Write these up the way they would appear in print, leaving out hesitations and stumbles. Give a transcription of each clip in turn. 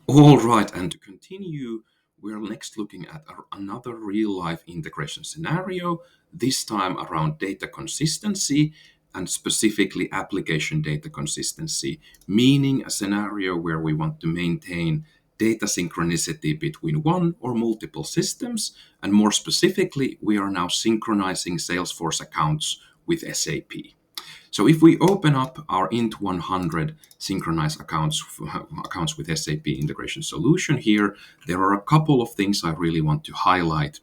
All right, and to continue, we're next looking at another real life integration scenario, this time around data consistency and specifically application data consistency, meaning a scenario where we want to maintain data synchronicity between one or multiple systems. And more specifically, we are now synchronizing Salesforce accounts with SAP. So if we open up our int 100 synchronized accounts with SAP integration solution here, there are a couple of things I really want to highlight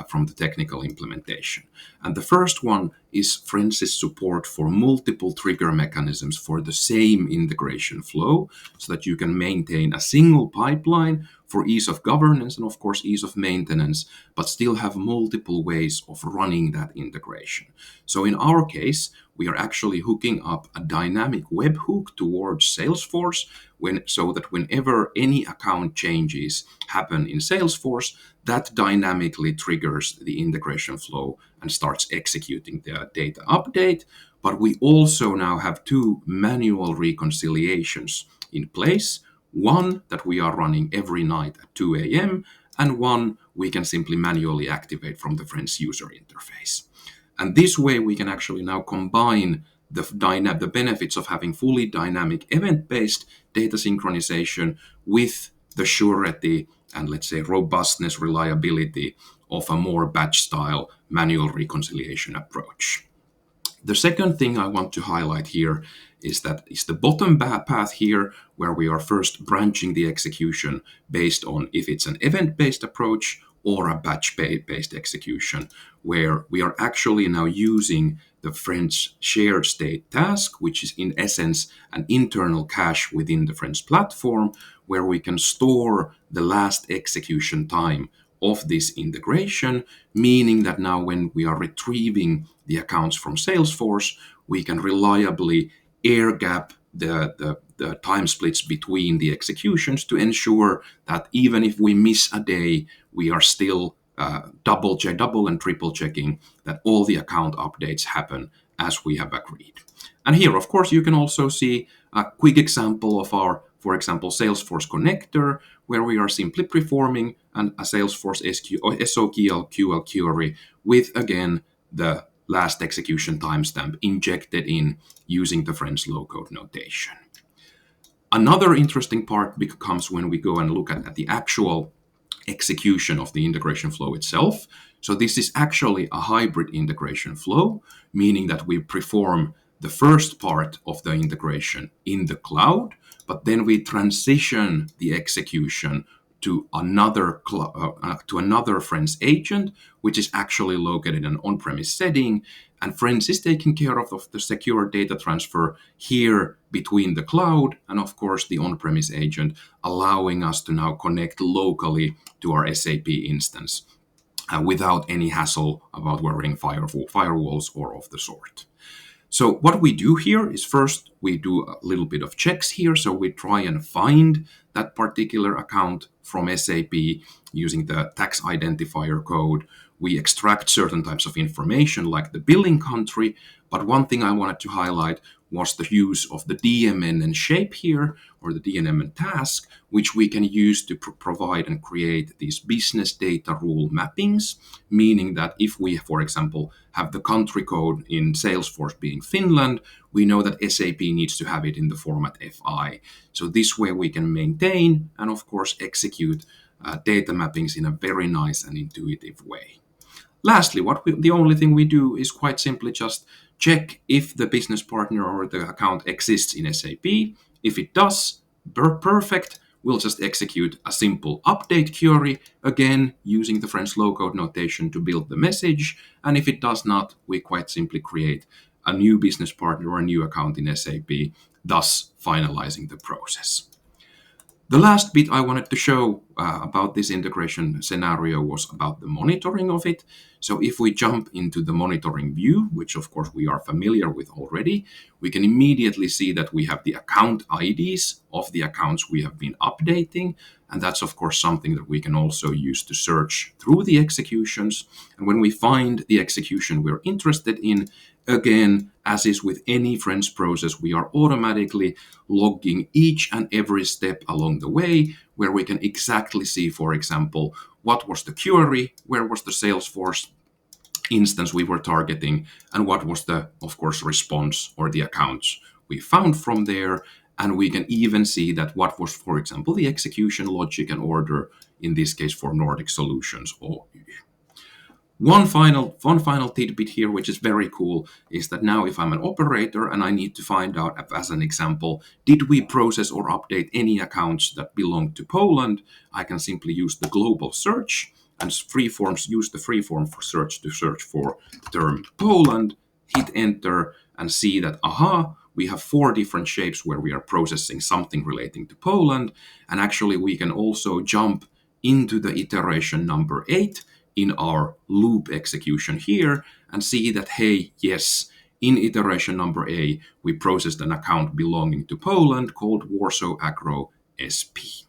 from the technical implementation. And the first one is Frends' support for multiple trigger mechanisms for the same integration flow so that you can maintain a single pipeline for ease of governance and, of course, ease of maintenance, but still have multiple ways of running that integration. So in our case, we are actually hooking up a dynamic webhook towards Salesforce so that whenever any account changes happen in Salesforce, that dynamically triggers the integration flow and starts executing the data update. But we also now have two manual reconciliations in place. One that we are running every night at 2 a.m., and one we can simply manually activate from the Frends user interface. And this way, we can actually now combine the benefits of having fully dynamic event-based data synchronization with the surety and, let's say, robustness, reliability of a more batch-style manual reconciliation approach. The second thing I want to highlight here is the bottom path here, where we are first branching the execution based on if it's an event-based approach or a batch-based execution, where we are actually now using the Frends shared state task, which is in essence an internal cache within the Frends platform, where we can store the last execution time of this integration, meaning that now when we are retrieving the accounts from Salesforce, we can reliably air gap the time splits between the executions to ensure that even if we miss a day, we are still double and triple checking that all the account updates happen as we have agreed. And here, of course, you can also see a quick example of our, for example, Salesforce connector, where we are simply performing a Salesforce SOQL query with, again, the last execution timestamp injected in using the Frends low-code notation. Another interesting part becomes when we go and look at the actual execution of the integration flow itself. So this is actually a hybrid integration flow, meaning that we perform the first part of the integration in the cloud, but then we transition the execution to another Frends agent, which is actually located in an on-premise setting. And Frends is taking care of the secure data transfer here between the cloud and, of course, the on-premise agent, allowing us to now connect locally to our SAP instance without any hassle about wearing firewalls or of the sort. So what we do here is first we do a little bit of checks here. So we try and find that particular account from SAP using the tax identifier code. We extract certain types of information like the billing country. But one thing I wanted to highlight was the use of the DMN and shape here, or the DNM and task, which we can use to provide and create these business data rule mappings, meaning that if we, for example, have the country code in Salesforce being Finland, we know that SAP needs to have it in the format FI. So this way we can maintain and, of course, execute data mappings in a very nice and intuitive way. Lastly, the only thing we do is quite simply just check if the business partner or the account exists in SAP. If it does, perfect. We'll just execute a simple update query, again, using the Frends low-code notation to build the message. And if it does not, we quite simply create a new business partner or a new account in SAP, thus finalizing the process. The last bit I wanted to show about this integration scenario was about the monitoring of it. So if we jump into the monitoring view, which of course we are familiar with already, we can immediately see that we have the account IDs of the accounts we have been updating. And that's of course something that we can also use to search through the executions. And when we find the execution we're interested in, Again, as is with any Frends process, we are automatically logging each and every step along the way, where we can exactly see, for example, what was the query, where was the Salesforce instance we were targeting, and what was the, of course, response or the accounts we found from there. And we can even see that what was, for example, the execution logic and order, in this case for Nordic Solutions. Or one final tidbit here, which is very cool, is that now if I'm an operator and I need to find out, as an example, did we process or update any accounts that belong to Poland, I can simply use the global search and use the freeform for search to search for the term Poland, hit enter, and see that, we have 4 different shapes where we are processing something relating to Poland. And actually we can also jump into the iteration number 8 in our loop execution here and see that, hey, yes, in iteration number A, we processed an account belonging to Poland called Warsaw Agro SP.